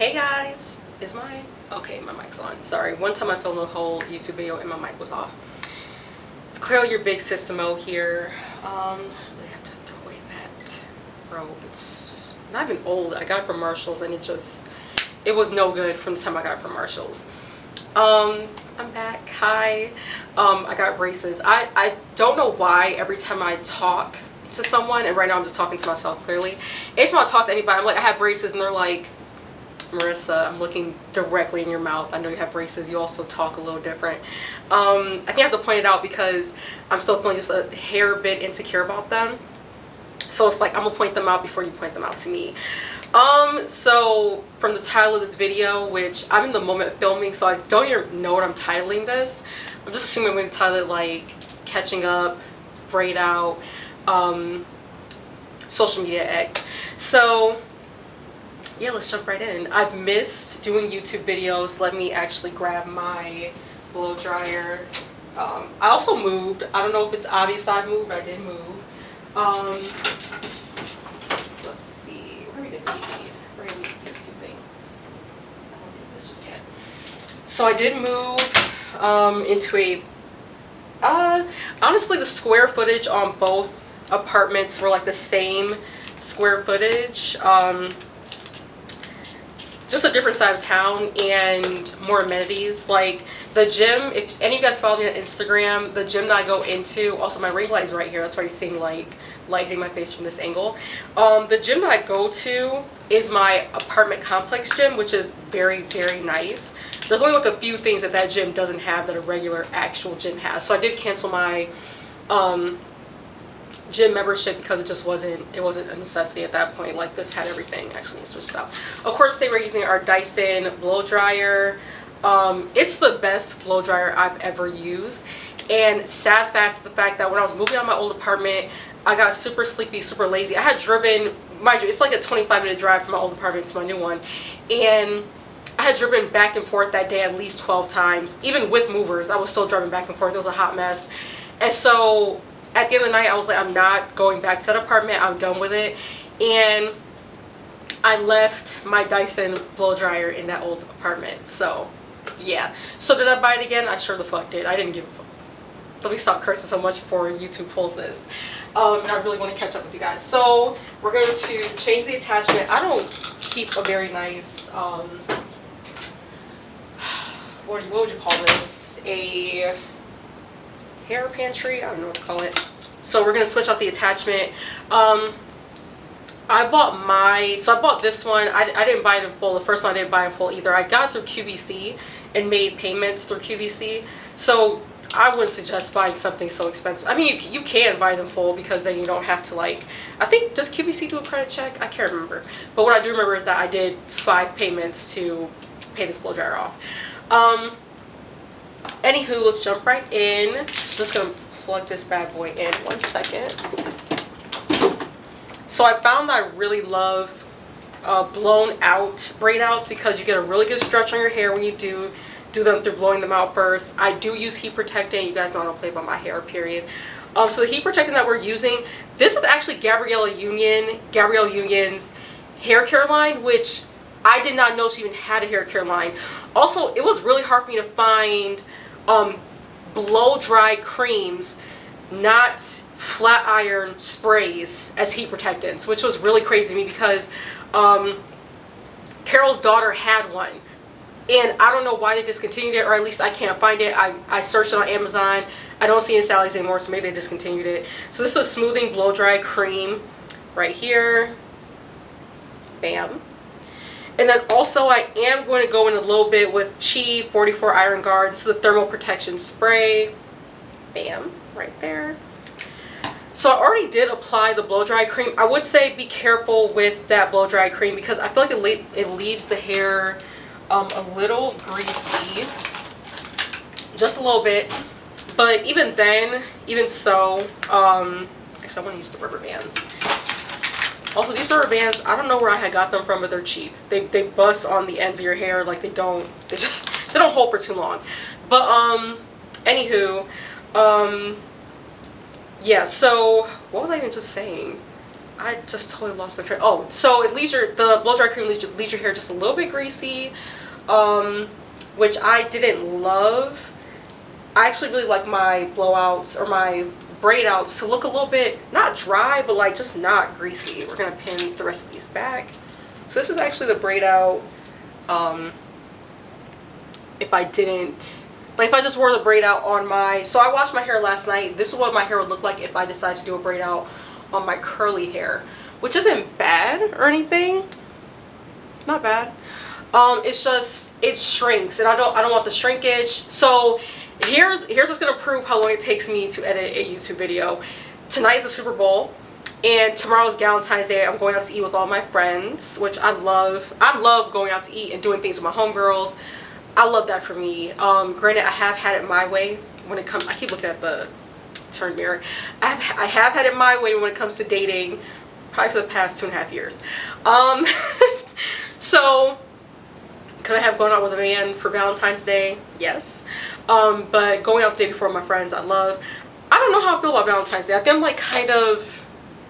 Hey guys, is my mic's on. Sorry, one time I filmed a whole YouTube video and my mic was off. It's clearly your big sister Mo here. I really have to throw away that robe. It's not even old. I got it from Marshalls and it was no good from the time I got it from Marshalls. I'm back. Hi. I got braces. I don't know why every time I talk to someone, and right now I'm just talking to myself clearly, anytime I talk to anybody, I'm like, I have braces, and they're like, Marissa, I'm looking directly in your mouth. I know you have braces. You also talk a little different. I think I have to point it out because I'm still feeling just a hair bit insecure about them. So it's like I'm gonna point them out before you point them out to me. So from the title of this video, which I'm in the moment of filming, so I don't even know what I'm titling this. I'm just assuming I'm gonna title it like Catching Up, Braid Out, Social Media Egg. So yeah, let's jump right in. I've missed doing YouTube videos. Let me actually grab my blow dryer. I also moved. I don't know if it's obvious I've moved, but I did move. Let's see. Where did we need? Where did we need these two things? I don't need this just yet. So I did move into a honestly, the square footage on both apartments were like the same square footage. Just a different side of town and more amenities. Like the gym, if any of you guys follow me on Instagram, the gym that I go into, also my ring light is right here, that's why you're seeing like light hitting my face from this angle. The gym that I go to is my apartment complex gym, which is very, very nice. There's only like a few things that gym doesn't have that a regular actual gym has. So I did cancel my gym membership because it wasn't a necessity at that point. Like this had everything. Actually, switched out. Of course, they were using our Dyson blow dryer. It's the best blow dryer I've ever used. And sad fact is the fact that when I was moving out of my old apartment, I got super sleepy, super lazy. I had driven, mind you, it's like a 25-minute drive from my old apartment to my new one, and I had driven back and forth that day at least 12 times. Even with movers, I was still driving back and forth. It was a hot mess. And so at the end of the night, I was like, I'm not going back to that apartment. I'm done with it. And I left my Dyson blow dryer in that old apartment. So yeah. So did I buy it again? I sure the fuck did. I didn't give a fuck. Let me stop cursing so much before YouTube pulls this. And I really want to catch up with you guys. So we're going to change the attachment. I don't keep a very nice, what would you call this? A hair pantry? I don't know what to call it. So we're going to switch out the attachment. I bought this one. I didn't buy it in full. The first one I didn't buy in full either. I got it through QVC and made payments through QVC. So I wouldn't suggest buying something so expensive. I mean, you can buy it in full because then you don't have to I think, does QVC do a credit check? I can't remember. But what I do remember is that I did 5 payments to pay this blow dryer off. Anywho, let's jump right in. I'm just going to plug this bad boy in 1 second. So I found that I really love blown out braid outs because you get a really good stretch on your hair when you do them through blowing them out first. I do use heat protectant. You guys know I don't play by my hair, period. So the heat protectant that we're using, this is actually Gabrielle Union's hair care line, which I did not know she even had a hair care line. Also, it was really hard for me to find blow dry creams, not flat iron sprays as heat protectants, which was really crazy to me because Carol's daughter had one. And I don't know why they discontinued it, or at least I can't find it. I searched it on Amazon. I don't see it in Sally's anymore, so maybe they discontinued it. So this is a smoothing blow dry cream right here. Bam. And then also I am going to go in a little bit with Chi 44 Iron Guard. This is a thermal protection spray. Bam. Right there. So I already did apply the blow dry cream. I would say be careful with that blow dry cream because I feel like it leaves the hair a little greasy, just a little bit. But even then, even so, actually I want to use the rubber bands. Also, these rubber bands, I don't know where I had got them from, but they're cheap. They bust on the ends of your hair, like they don't hold for too long. But anywho, yeah. So what was I even just saying? I just totally lost my train. Oh, so it leaves the blow dry cream leaves your hair just a little bit greasy, which I didn't love. I actually really like my blowouts or my braid outs to look a little bit, not dry, but like just not greasy. We're gonna pin the rest of these back. So this is actually the braid out. If I didn't, like if I just wore the braid out on my, so I washed my hair last night. This is what my hair would look like if I decided to do a braid out on my curly hair, which isn't bad or anything. Not bad. It's just, it shrinks and I don't want the shrinkage. So here's what's gonna prove how long it takes me to edit a YouTube video. Tonight is the Super Bowl and tomorrow is Valentine's Day. I'm going out to eat with all my friends, which I love. I love going out to eat and doing things with my homegirls. I love that for me. Granted, I have had it my way when it comes, I keep looking at the turn mirror. I have had it my way when it comes to dating, probably for the past 2.5 years. So could I have gone out with a man for Valentine's Day? Yes. But going out the day before with my friends, I love. I don't know how I feel about Valentine's Day. I think I'm like kind of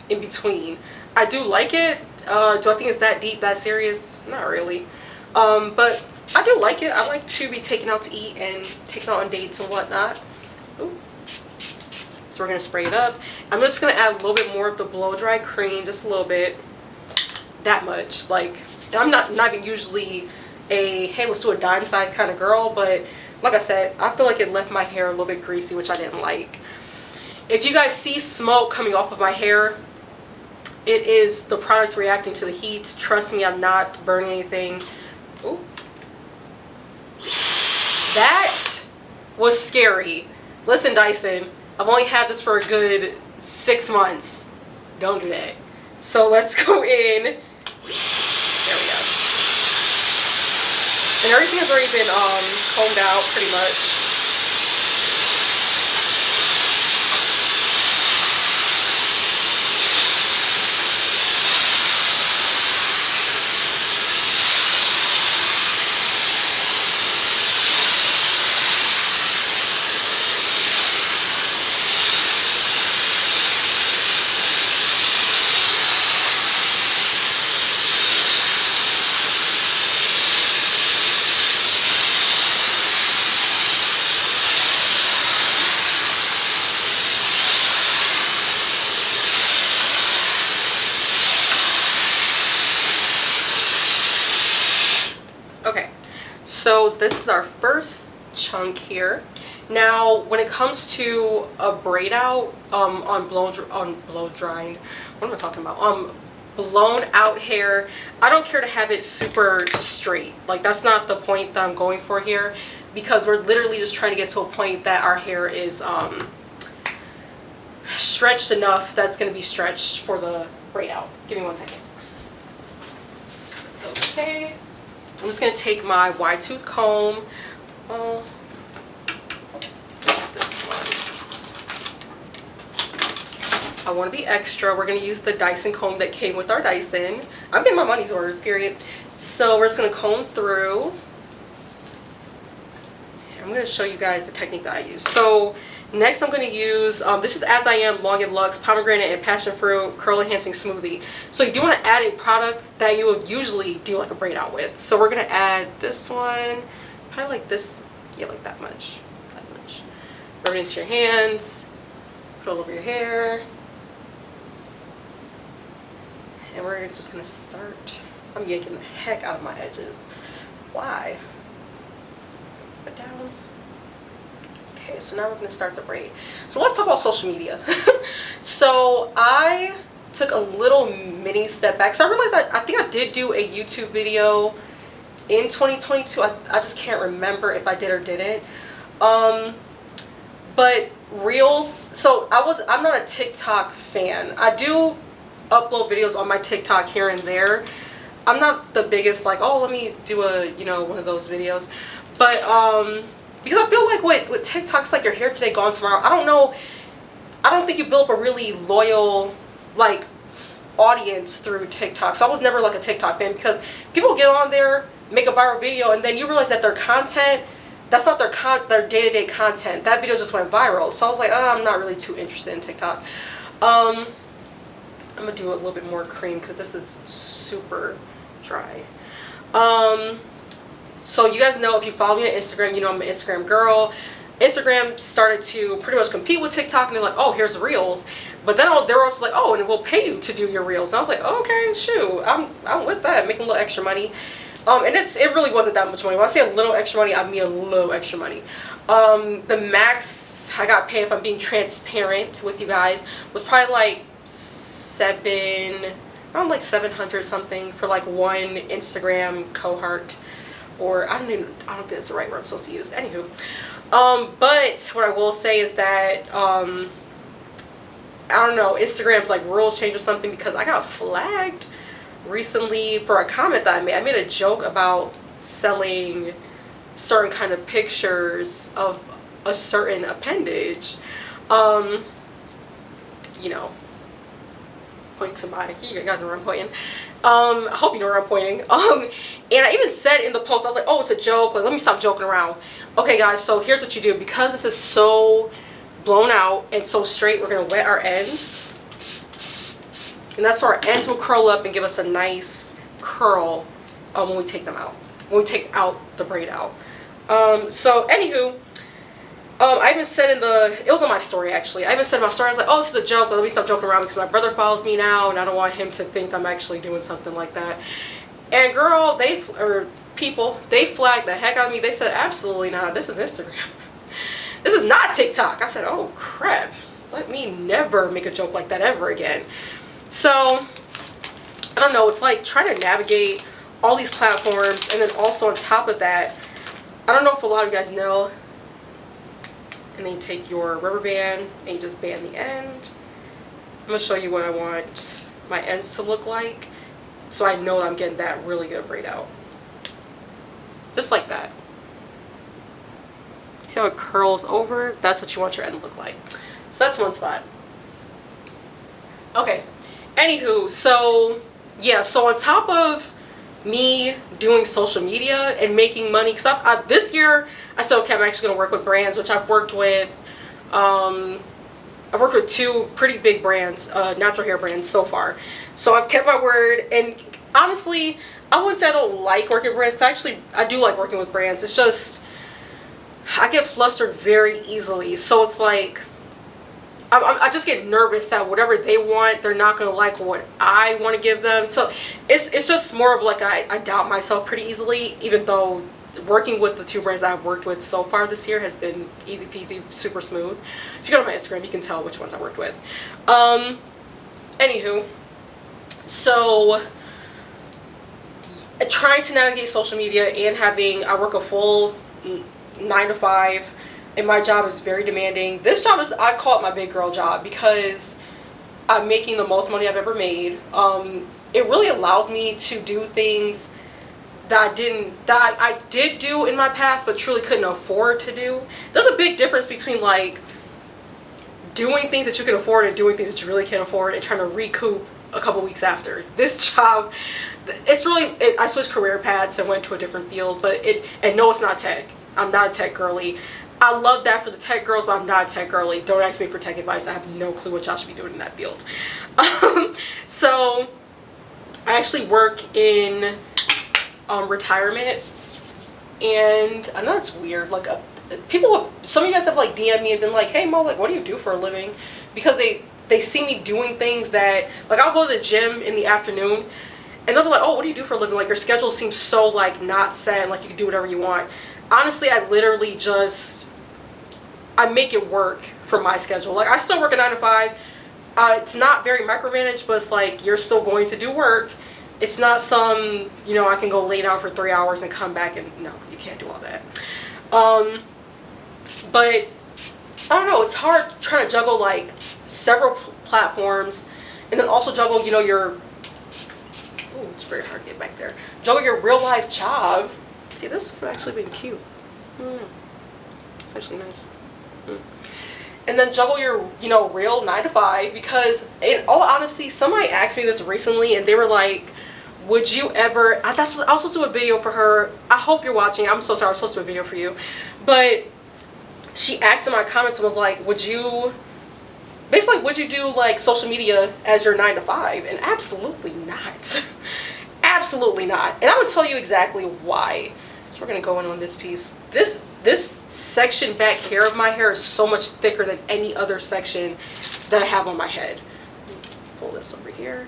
in between. I do like it. Do I think it's that deep, that serious? Not really. But I do like it. I like to be taken out to eat and taken out on dates and whatnot. Ooh. So we're going to spray it up. I'm just going to add a little bit more of the blow dry cream, just a little bit. That much. Like, I'm not even usually a, hey, let's do a dime size kind of girl, but like I said, I feel like it left my hair a little bit greasy, which I didn't like. If you guys see smoke coming off of my hair, it is the product reacting to the heat. Trust me, I'm not burning anything. Ooh. That was scary. Listen, Dyson, I've only had this for a good 6 months. Don't do that. So let's go in. There we go. And everything has already been combed out pretty much. Okay, so this is our first chunk here. Now, when it comes to a braid out on blow drying, what am I talking about? Blown out hair, I don't care to have it super straight. Like, that's not the point that I'm going for here, because we're literally just trying to get to a point that our hair is stretched enough that's going to be stretched for the braid out. Give me 1 second. Okay. I'm just going to take my wide tooth comb. What's this one? I want to be extra. We're going to use the Dyson comb that came with our Dyson. I'm getting my money's worth, period. So we're just going to comb through. I'm going to show you guys the technique that I use. So next I'm going to use, this is As I Am Long and Luxe Pomegranate and Passion Fruit Curl Enhancing Smoothie. So you do want to add a product that you would usually do like a braid out with. So we're going to add this one, probably like this, yeah, like that much. Rub it into your hands, put it all over your hair. And we're just going to start, I'm yanking the heck out of my edges. Why? Put it down. Okay, so now we're going to start the braid. So let's talk about social media. So I took a little mini step back. So I realized I think I did do a YouTube video in 2022. I just can't remember if I did or didn't. But Reels, so I'm not a TikTok fan. I do upload videos on my TikTok here and there. I'm not the biggest like, oh, let me do a, you know, one of those videos. But because I feel like with TikTok's like your hair today, gone tomorrow. I don't know. I don't think you build up a really loyal like audience through TikTok. So I was never like a TikTok fan, because people get on there, make a viral video, and then you realize that their content, that's not their day-to-day content. That video just went viral. So I was like, oh, I'm not really too interested in TikTok. I'm I'm gonna do a little bit more cream because this is super dry. So you guys know, if you follow me on Instagram, you know I'm an Instagram girl. Instagram started to pretty much compete with TikTok, and they're like, oh, here's reels. But then they're also like, oh, and we'll pay you to do your reels. And I was like, oh, okay, shoot, I'm with that, making a little extra money. And it really wasn't that much money. When I say a little extra money, I mean a little extra money. The max I got paid, if I'm being transparent with you guys, was probably like around like 700 something for like one Instagram cohort, or I don't think that's the right word I'm supposed to use. Anywho, but what I will say is that I don't know, Instagram's like rules change or something, because I got flagged recently for a comment that I made. I made a joke about selling certain kind of pictures of a certain appendage. You know, point to my, you guys know where I'm pointing. I hope you know where I'm pointing. And I even said in the post, I was like, oh, it's a joke, like, let me stop joking around. Okay guys, so here's what you do. Because this is so blown out and so straight, we're gonna wet our ends, and that's so our ends will curl up and give us a nice curl when we take them out, when we take out the braid out. So anywho, I even said it was on my story actually, I even said in my story, I was like, oh, this is a joke, but let me stop joking around because my brother follows me now and I don't want him to think I'm actually doing something like that. And girl, people, they flagged the heck out of me. They said, absolutely not, this is Instagram. This is not TikTok. I said, oh crap, let me never make a joke like that ever again. So, I don't know, it's like trying to navigate all these platforms, and then also on top of that, I don't know if a lot of you guys know, and then you take your rubber band and you just band the end. I'm going to show you what I want my ends to look like, so I know that I'm getting that really good braid out. Just like that. See how it curls over? That's what you want your end to look like. So that's one spot. Okay. Anywho, so yeah, so on top of me doing social media and making money, because this year I said, okay, I'm actually going to work with brands, which I've worked with. I've worked with 2 pretty big brands, natural hair brands so far. So I've kept my word, and honestly, I wouldn't say I don't like working with brands, because actually I do like working with brands. It's just, I get flustered very easily, so it's like I just get nervous that whatever they want, they're not gonna like what I want to give them. So it's just more of like I doubt myself pretty easily, even though working with the 2 brands I've worked with so far this year has been easy peasy, super smooth. If you go to my Instagram, you can tell which ones I worked with. Anywho, so trying to navigate social media and I work a full 9 to 5, and my job is very demanding. This job is, I call it my big girl job, because I'm making the most money I've ever made. It really allows me to do things that I did do in my past but truly couldn't afford to do. There's a big difference between like doing things that you can afford and doing things that you really can't afford and trying to recoup a couple weeks after. This job, it's really, I switched career paths and went to a different field, but and no, it's not tech. I'm not a tech girly. I love that for the tech girls, but I'm not a tech girly. Don't ask me for tech advice. I have no clue what y'all should be doing in that field. So I actually work in retirement, and I know it's weird. Like some of you guys have like DM'd me and been like, "Hey Mo, like, what do you do for a living?" Because they see me doing things that, like, I'll go to the gym in the afternoon, and they'll be like, "Oh, what do you do for a living? Like, your schedule seems so like not set, and like you can do whatever you want." Honestly, I literally just I make it work for my schedule. Like, I still work a 9 to 5. It's not very micromanaged, but it's like you're still going to do work. It's not some, you know, I can go lay down for 3 hours and come back, and no, you can't do all that. But I don't know, it's hard trying to juggle like several platforms, and then also juggle, you know, your, ooh, it's very hard to get back there. Juggle your real life job. See, this would actually be cute. It's actually nice. And then juggle your, you know, real 9 to 5, because in all honesty, somebody asked me this recently and they were like, would you ever, I was supposed to do a video for her. I hope you're watching. I'm so sorry, I was supposed to do a video for you. But she asked in my comments and was like, would you basically, would you do like social media as your 9 to 5? And absolutely not. Absolutely not. And I'm gonna tell you exactly why. So we're gonna go in on this piece. This section back here of my hair is so much thicker than any other section that I have on my head. Pull this over here.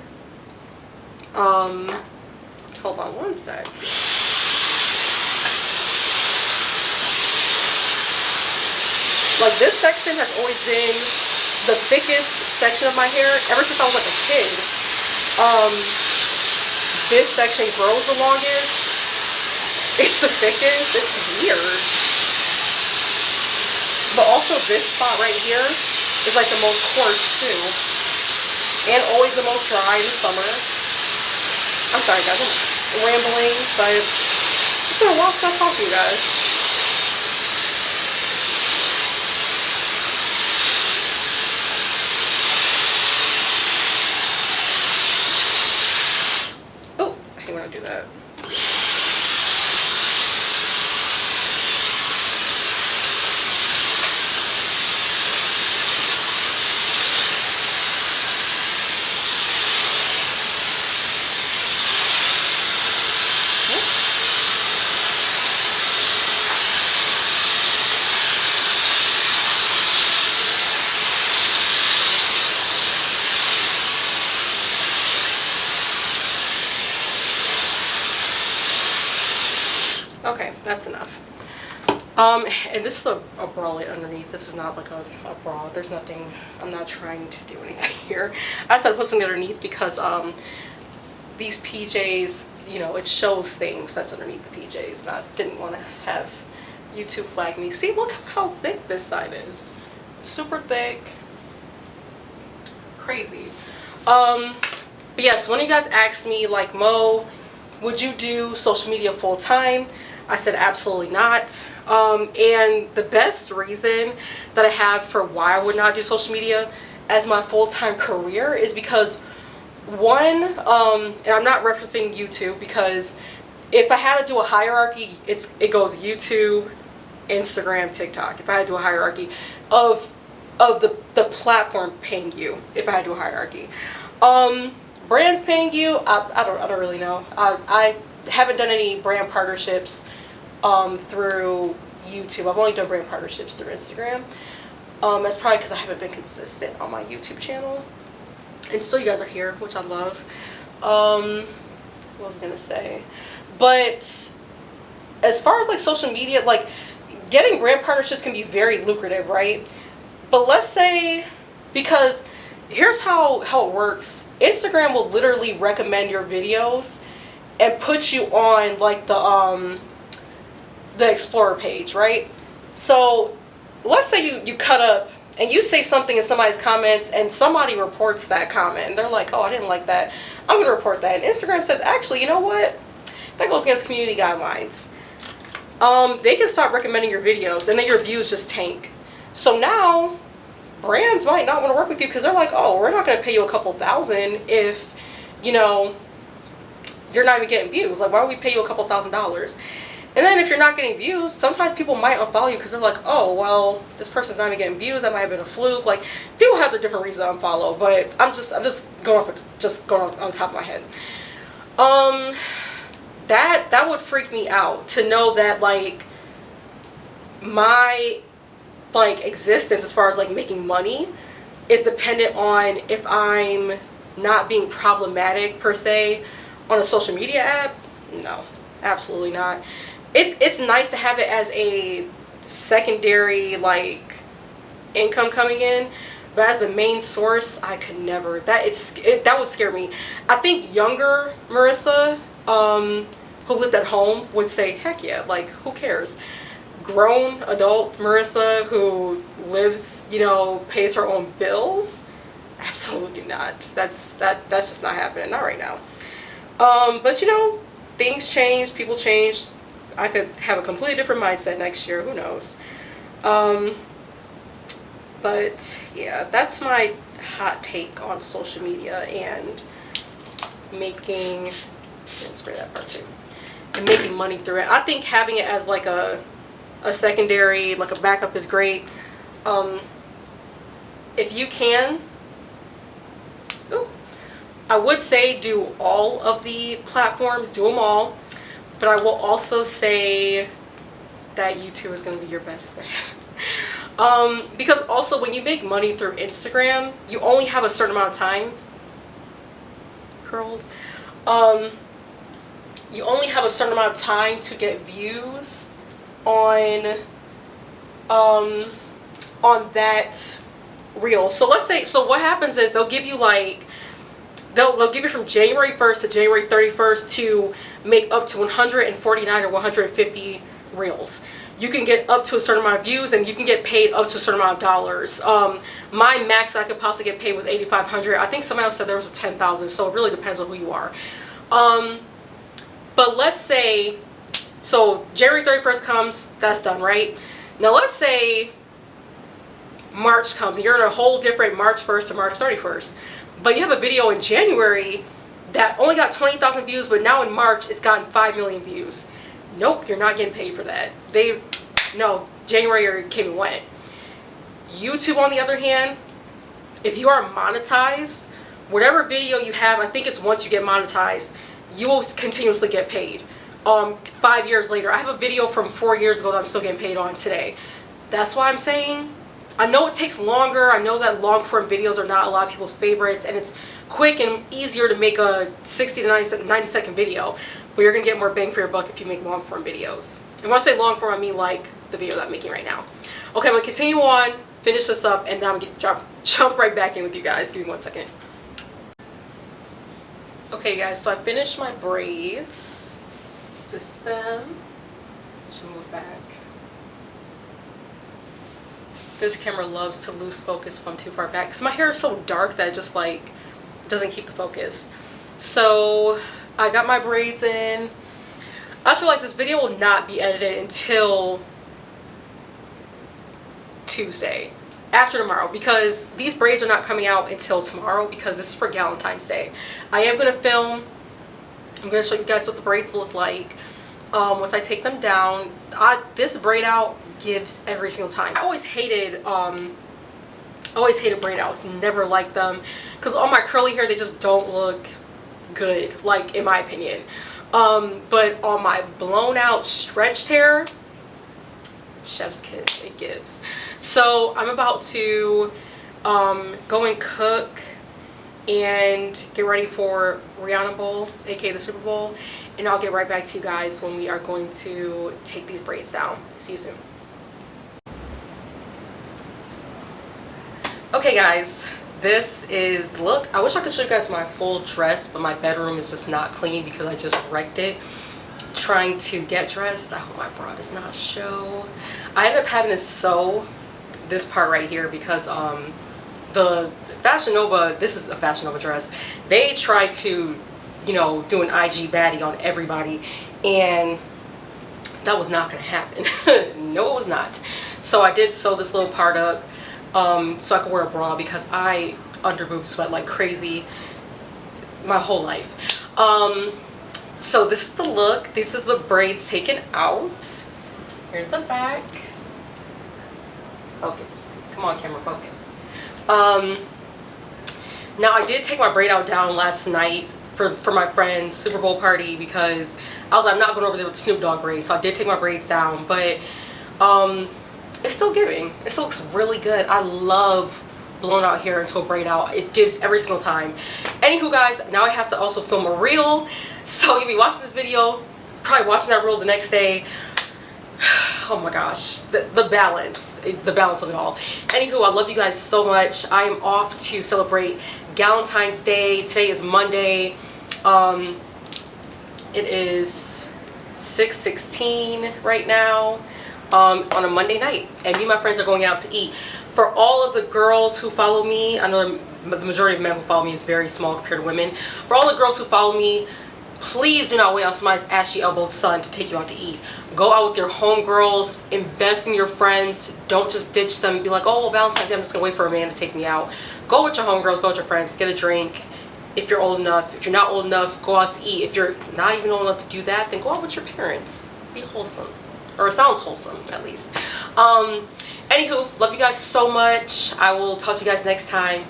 Hold on one sec. Like, this section has always been the thickest section of my hair ever since I was like a kid. This section grows the longest. It's the thickest. It's weird. But also this spot right here is like the most coarse too. And always the most dry in the summer. I'm sorry guys, I'm rambling, but it's been a while since I talked to you guys. Oh, I hate when I do that. Okay, that's enough. And this is a bralette underneath. This is not like a bra. There's nothing, I'm not trying to do anything here. I decided to put something underneath because these PJs, you know, it shows things that's underneath the PJs. And I didn't want to have YouTube flag me. See, look how thick this side is. Super thick. Crazy. But yes, one of you guys asked me, like, Mo, would you do social media full time? I said absolutely not. And the best reason that I have for why I would not do social media as my full-time career is because one, and I'm not referencing YouTube, because if I had to do a hierarchy, it goes YouTube, Instagram, TikTok. If I had to do a hierarchy of the platform paying you, if I had to do a hierarchy. Brands paying you, I don't really know. I haven't done any brand partnerships through YouTube. I've only done brand partnerships through Instagram. That's probably because I haven't been consistent on my YouTube channel. And still you guys are here, which I love. What was I gonna say? But as far as like social media, like getting brand partnerships can be very lucrative, right? But let's say, because here's how it works. Instagram will literally recommend your videos and put you on like the Explorer page, right? So let's say you cut up and you say something in somebody's comments and somebody reports that comment and they're like, oh, I didn't like that, I'm gonna report that. And Instagram says, actually, you know what, that goes against community guidelines. They can stop recommending your videos and then your views just tank. So now brands might not want to work with you because they're like, oh, we're not going to pay you a couple $1,000 if, you know, you're not even getting views. Like, why would we pay you a couple $1,000s? And then if you're not getting views, sometimes people might unfollow you because they're like, oh, well, this person's not even getting views. That might have been a fluke. Like, people have their different reasons to unfollow, but I'm just going on top of my head. That would freak me out to know that, like, my like existence as far as like making money is dependent on if I'm not being problematic per se on a social media app. No, absolutely not. It's nice to have it as a secondary like income coming in, but as the main source, I could never. That would scare me. I think younger Marissa, who lived at home, would say, heck yeah, like, who cares? Grown adult Marissa who lives, you know, pays her own bills, absolutely not. That's just not happening, not right now. But you know, things change, people change. I could have a completely different mindset next year, who knows. But yeah, that's my hot take on social media and making, spray that part too, and making money through it. I think having it as like a secondary, like a backup is great. if you can, ooh, I would say do all of the platforms, do them all, but I will also say that YouTube is going to be your best bet. Because also when you make money through Instagram, you only have a certain amount of time. Curled. You only have a certain amount of time to get views on that reel. So let's say, so what happens is they'll give you like, they'll give you from January 1st to January 31st to make up to 149 or 150 reels. You can get up to a certain amount of views and you can get paid up to a certain amount of dollars. My max I could possibly get paid was $8,500. I think somebody else said there was a $10,000, so it really depends on who you are. But let's say, so January 31st comes, that's done, right? Now let's say March comes and you're in a whole different March 1st to March 31st. But you have a video in January that only got 20,000 views, but now in March it's gotten 5 million views. Nope, you're not getting paid for that. No, January came and went. YouTube, on the other hand, if you are monetized, whatever video you have, I think it's once you get monetized, you will continuously get paid. 5 years later, I have a video from 4 years ago that I'm still getting paid on today. That's why I'm saying, I know it takes longer. I know that long form videos are not a lot of people's favorites, and it's quick and easier to make a 60 to 90 second video, but you're gonna get more bang for your buck if you make long form videos. And when I say long form, I mean like the video that I'm making right now. Okay, I'm gonna continue on, finish this up, and then I'm gonna jump right back in with you guys. Give me 1 second. Okay guys, so I finished my braids. This is them. Should move back. This camera loves to lose focus if I'm too far back because my hair is so dark that it just like doesn't keep the focus. So I got my braids in. I just realized this video will not be edited until Tuesday, after tomorrow, because these braids are not coming out until tomorrow because this is for Valentine's Day. I am going to film. I'm going to show you guys what the braids look like once I take them down. This braid out gives every single time. I always hated braid outs, never liked them because on my curly hair they just don't look good, like in my opinion. But on my blown out stretched hair, chef's kiss, it gives. So I'm about to go and cook and get ready for Rihanna Bowl, aka the Super Bowl, and I'll get right back to you guys when we are going to take these braids down. See you soon. Okay guys, this is the look. I wish I could show you guys my full dress, but my bedroom is just not clean because I just wrecked it trying to get dressed. I hope my bra does not show. I ended up having to sew this part right here because the Fashion Nova, this is a Fashion Nova dress, they tried to, you know, do an IG baddie on everybody, and that was not gonna happen. No, it was not. So I did sew this little part up so I could wear a bra because I under boob sweat like crazy my whole life. So this is the look. This is the braids taken out. Here's the back. Focus. Come on, camera, focus. Now I did take my braid out down last night for my friend's Super Bowl party because I was like, I'm not going over there with the Snoop Dogg braids, so I did take my braids down, but it's still giving. It still looks really good. I love blown out hair into a braid out. It gives every single time. Anywho guys, now I have to also film a reel, so you'll be watching this video, probably watching that reel the next day. Oh my gosh, the balance of it all. Anywho, I love you guys so much. I am off to celebrate Valentine's Day. Today is Monday. It is 6:16 right now on a Monday night, and me and my friends are going out to eat. For all of the girls who follow me, I know the majority of men who follow me is very small compared to women. For all the girls who follow me, please do not wait on somebody's ashy elbowed son to take you out to eat. Go out with your homegirls, invest in your friends. Don't just ditch them and be like, oh, Valentine's Day, I'm just gonna wait for a man to take me out. Go with your homegirls, go with your friends, get a drink. If you're old enough, if you're not old enough, go out to eat. If you're not even old enough to do that, then go out with your parents. Be wholesome. or it sounds wholesome at least. Anywho, love you guys so much. I will talk to you guys next time.